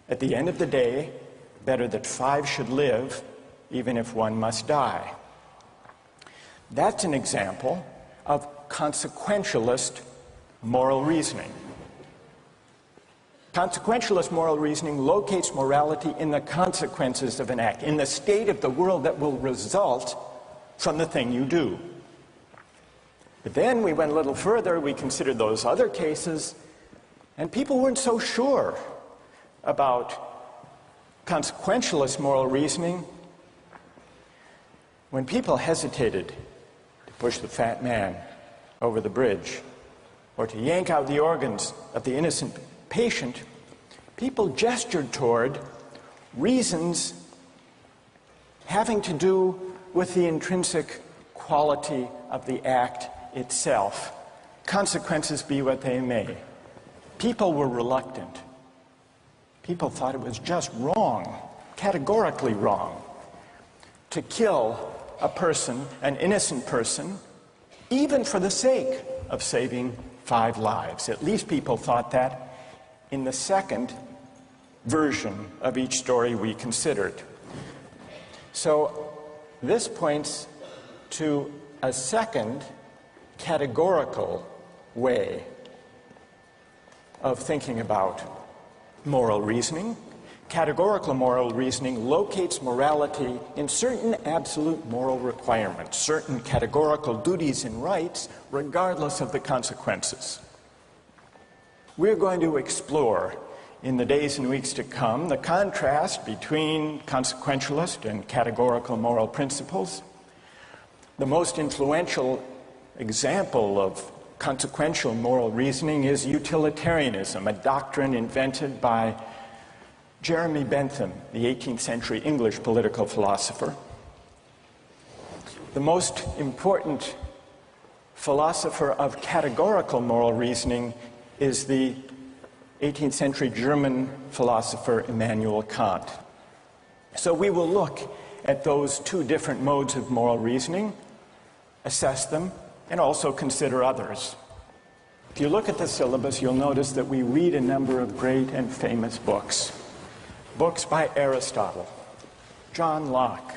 At the end of the day, better that 5 should live, even if 1 must die. That's an example of consequentialist moral reasoning. Consequentialist moral reasoning locates morality in the consequences of an act, in the state of the world that will result from the thing you do. But then we went a little further, we considered those other cases, and people weren't so sure about consequentialist moral reasoning. When people hesitated to push the fat man over the bridge or to yank out the organs of the innocent patient, people gestured toward reasons having to do with the intrinsic quality of the act itself, consequences be what they may. People were reluctant. People thought it was just wrong, categorically wrong, to kill a person, an innocent person, even for the sake of saving 5 lives. At least people thought that in the second version of each story we considered. So this points to a second categorical way of thinking about moral reasoning. Categorical moral reasoning locates morality in certain absolute moral requirements, certain categorical duties and rights, regardless of the consequences. We're going to explore in the days and weeks to come the contrast between consequentialist and categorical moral principles. The most influential example of consequential moral reasoning is utilitarianism, a doctrine invented by Jeremy Bentham, the 18th century English political philosopher. The most important philosopher of categorical moral reasoning is the 18th century German philosopher Immanuel Kant. So we will look at those 2 different modes of moral reasoning, assess them, and also consider others. If you look at the syllabus, you'll notice that we read a number of great and famous books. Books by Aristotle, John Locke,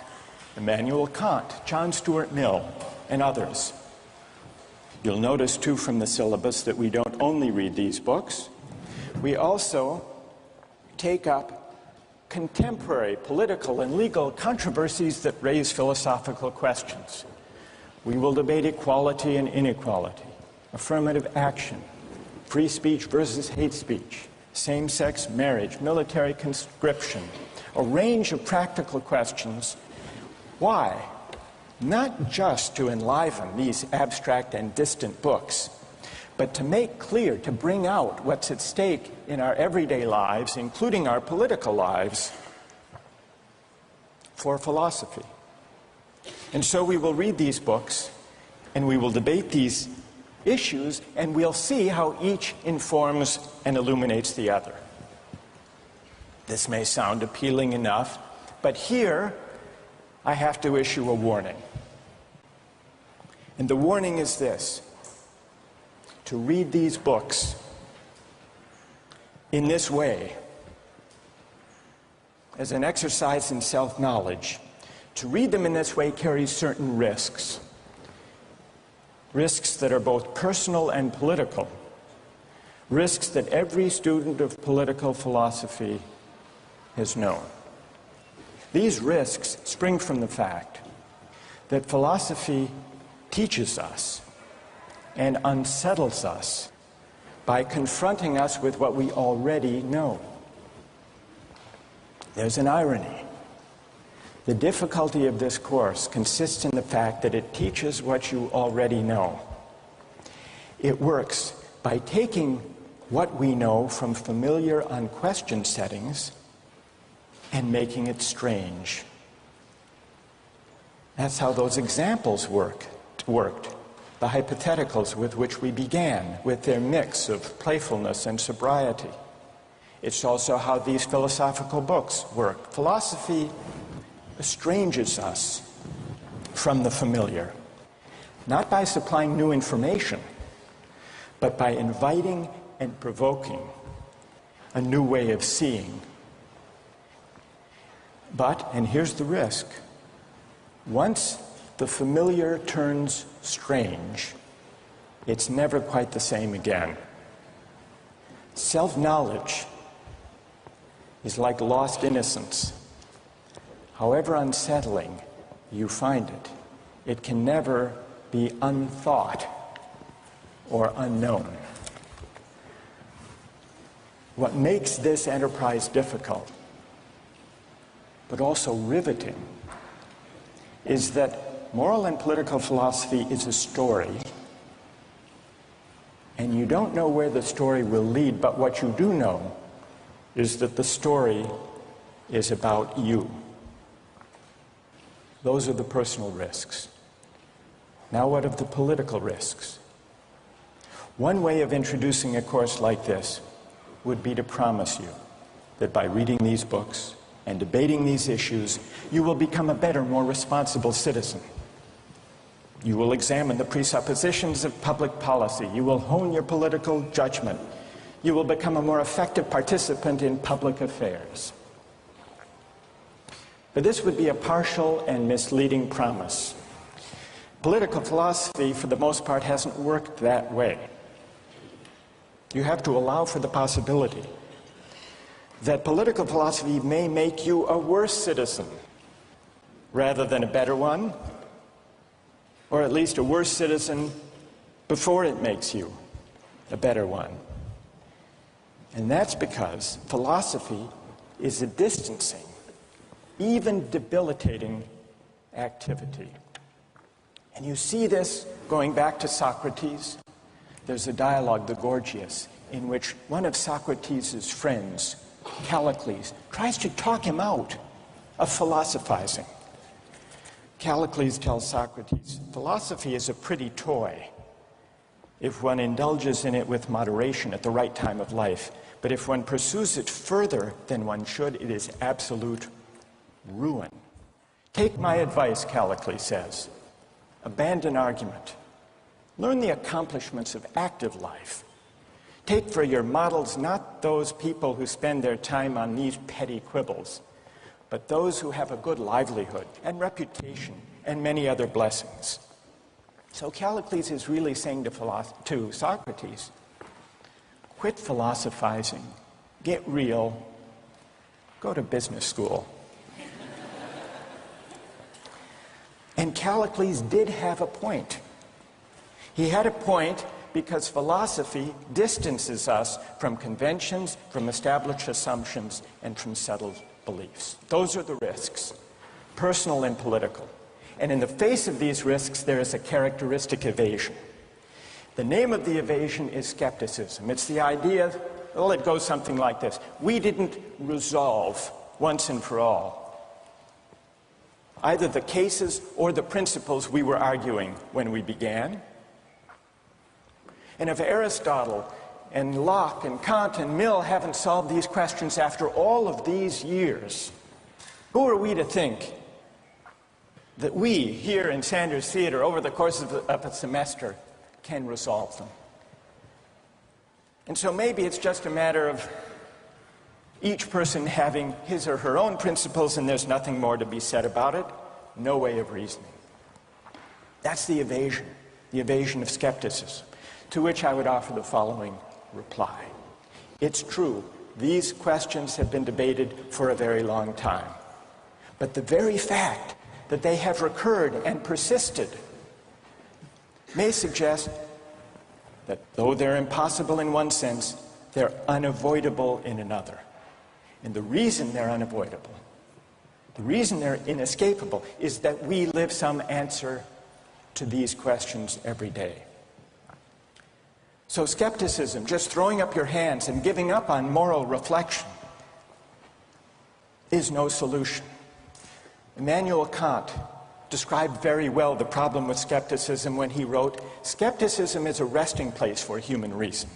Immanuel Kant, John Stuart Mill, and others. You'll notice, too, from the syllabus that we don't only read these books. We also take up contemporary political and legal controversies that raise philosophical questions. We will debate equality and inequality, affirmative action, free speech versus hate speech, same-sex marriage, military conscription, a range of practical questions. Why? Not just to enliven these abstract and distant books, but to make clear, to bring out what's at stake in our everyday lives, including our political lives, for philosophy. And so we will read these books, and we will debate these issues, and we'll see how each informs and illuminates the other. This may sound appealing enough, but here I have to issue a warning. And the warning is this: to read these books in this way, as an exercise in self-knowledge, to read them in this way carries certain risks. Risks that are both personal and political. Risks that every student of political philosophy has known. These risks spring from the fact that philosophy teaches us and unsettles us by confronting us with what we already know. There's an irony. The difficulty of this course consists in the fact that it teaches what you already know. It works by taking what we know from familiar, unquestioned settings and making it strange. That's how those examples worked. The hypotheticals with which we began, with their mix of playfulness and sobriety. It's also how these philosophical books work. Philosophy estranges us from the familiar, not by supplying new information, but by inviting and provoking a new way of seeing But, and here's the risk, once the familiar turns strange, it's never quite the same again. Self-knowledge is like lost innocence. However unsettling you find it, it can never be unthought or unknown. What makes this enterprise difficult, but also riveting, is that moral and political philosophy is a story, and you don't know where the story will lead, but what you do know is that the story is about you. Those are the personal risks. Now what of the political risks? One way of introducing a course like this would be to promise you that by reading these books and debating these issues, you will become a better, more responsible citizen. You will examine the presuppositions of public policy. You will hone your political judgment. You will become a more effective participant in public affairs. But this would be a partial and misleading promise. Political philosophy, for the most part, hasn't worked that way. You have to allow for the possibility that political philosophy may make you a worse citizen rather than a better one, or at least a worse citizen before it makes you a better one. And that's because philosophy is a distancing, even debilitating activity. And you see this going back to Socrates. There's a dialogue, the Gorgias, in which one of Socrates' friends, Callicles, tries to talk him out of philosophizing. Callicles tells Socrates, philosophy is a pretty toy if one indulges in it with moderation at the right time of life. But if one pursues it further than one should, it is absolute ruin. Take my advice, Callicles says. Abandon argument. Learn the accomplishments of active life. Take for your models not those people who spend their time on these petty quibbles, but those who have a good livelihood and reputation and many other blessings. So Callicles is really saying to Socrates, quit philosophizing, get real, go to business school. And Callicles did have a point. He had a point because philosophy distances us from conventions, from established assumptions, and from settled beliefs. Those are the risks, personal and political. And in the face of these risks, there is a characteristic evasion. The name of the evasion is skepticism. It's the idea, well, it goes something like this. We didn't resolve once and for all either the cases or the principles we were arguing when we began. And if Aristotle and Locke and Kant and Mill haven't solved these questions after all of these years, who are we to think that we here in Sanders Theatre over the course of a semester can resolve them? And so maybe it's just a matter of each person having his or her own principles and there's nothing more to be said about it. No way of reasoning. That's the evasion of skepticism, to which I would offer the following reply. It's true, these questions have been debated for a very long time. But the very fact that they have recurred and persisted may suggest that though they're impossible in one sense, they're unavoidable in another. And the reason they're unavoidable, the reason they're inescapable, is that we live some answer to these questions every day. So skepticism, just throwing up your hands and giving up on moral reflection, is no solution. Immanuel Kant described very well the problem with skepticism when he wrote, "Skepticism is a resting place for human reason,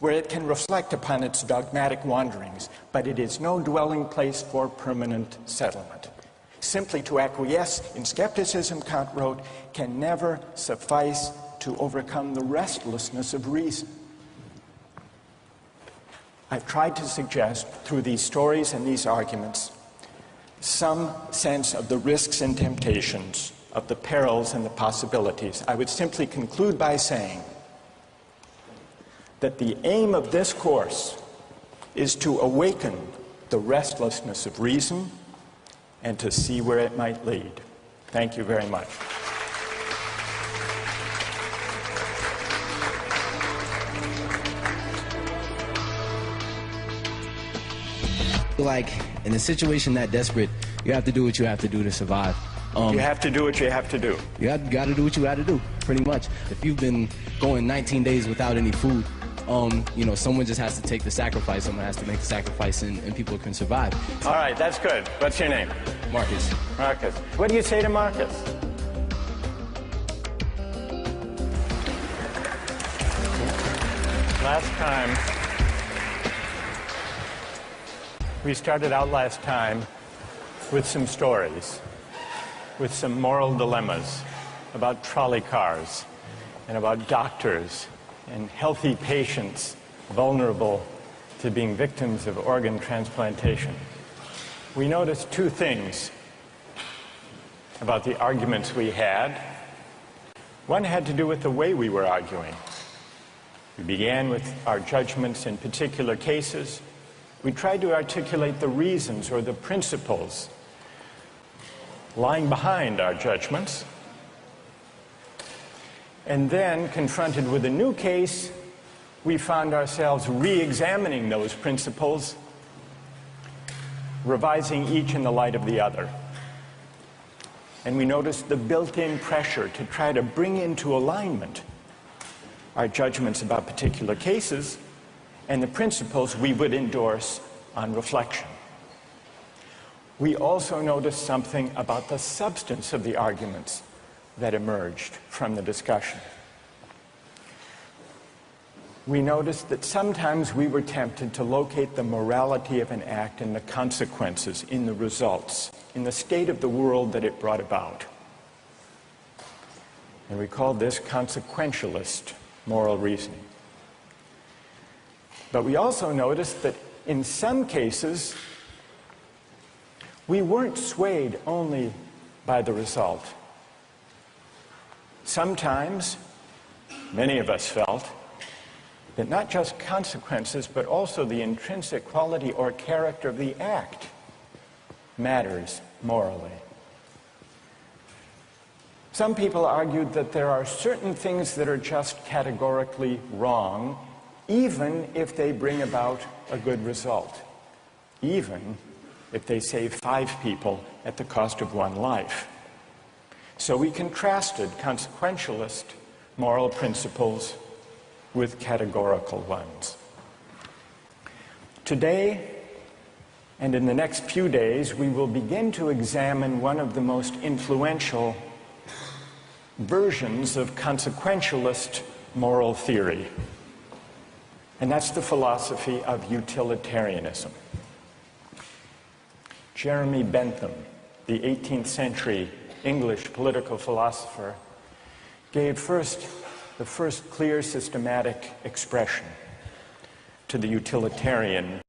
where it can reflect upon its dogmatic wanderings, but it is no dwelling place for permanent settlement. Simply to acquiesce in skepticism," Kant wrote, "can never suffice to overcome the restlessness of reason." I've tried to suggest through these stories and these arguments some sense of the risks and temptations, of the perils and the possibilities, I would simply conclude by saying that the aim of this course is to awaken the restlessness of reason and to see where it might lead. Thank you very much. Like, in a situation that desperate, you have to do what you have to do to survive. You have to do what you have to do. You got to do what you got to do, pretty much. If you've been going 19 days without any food, you know, someone just has to take the sacrifice. Someone has to make the sacrifice, and people can survive. All right, that's good. What's your name? Marcus. Marcus. What do you say to Marcus? Last time, we started out last time with some stories, with some moral dilemmas about trolley cars and about doctors and healthy patients vulnerable to being victims of organ transplantation. We noticed two things about the arguments we had. One had to do with the way we were arguing. We began with our judgments in particular cases. We tried to articulate the reasons or the principles lying behind our judgments. And then, confronted with a new case, we found ourselves re-examining those principles, revising each in the light of the other. And we noticed the built-in pressure to try to bring into alignment our judgments about particular cases and the principles we would endorse on reflection. We also noticed something about the substance of the arguments that emerged from the discussion. We noticed that sometimes we were tempted to locate the morality of an act in the consequences, in the results, in the state of the world that it brought about. And we called this consequentialist moral reasoning. But we also noticed that in some cases, we weren't swayed only by the result. Sometimes, many of us felt that not just consequences, but also the intrinsic quality or character of the act matters morally. Some people argued that there are certain things that are just categorically wrong, even if they bring about a good result, even if they save 5 people at the cost of 1 life. So we contrasted consequentialist moral principles with categorical ones. Today, and in the next few days, we will begin to examine one of the most influential versions of consequentialist moral theory. And that's the philosophy of utilitarianism. Jeremy Bentham, the 18th century English political philosopher, gave the first clear systematic expression to the utilitarian